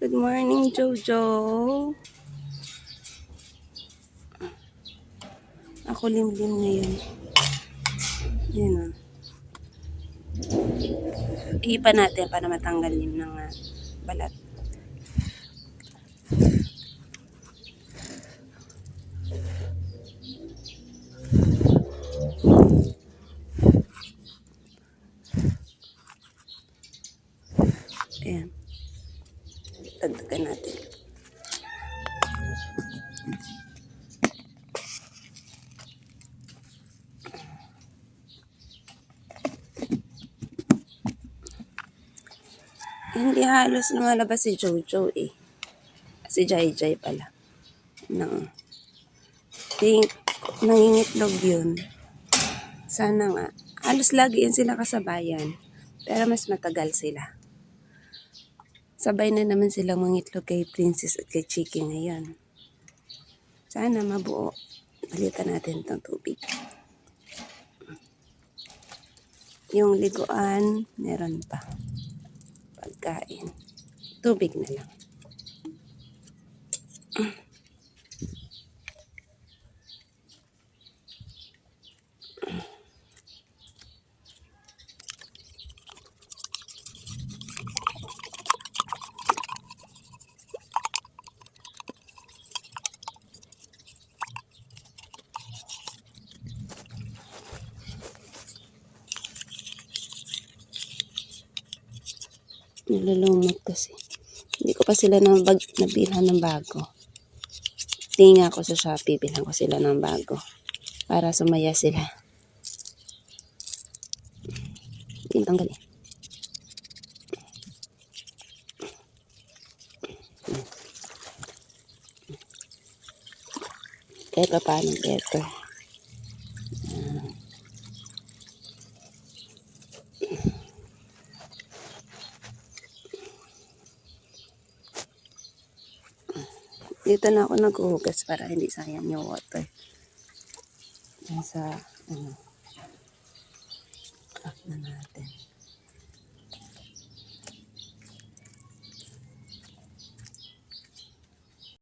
Good morning, Jojo. Ako limlim ngayon. Yan o. Hipa natin para matanggal yung ng balat. Ayan. Dagdagan natin. Hindi halos lumalabas si Jojo eh. Si Jai Jai pala. Nangingitlog yun. Sana nga. Halos lagi yan sila kasabayan. Pero mas matagal sila. Sabay na naman silang mangitlog kay Princess at kay Chiki ngayon. Sana mabuo. Balitan natin itong tubig. Yung liguan, meron pa. Pagkain. Tubig na lang. Nalulumot kasi. Hindi ko pa sila nabilhan ng bago. Tingin ako sa Shopee, bilhan ko sila ng bago. Para sumaya sila. Hindi tanggal eh. Kahit pa paano better. Dito na ako naghuhugas para hindi sayang yung water. Yan sa, crack na natin.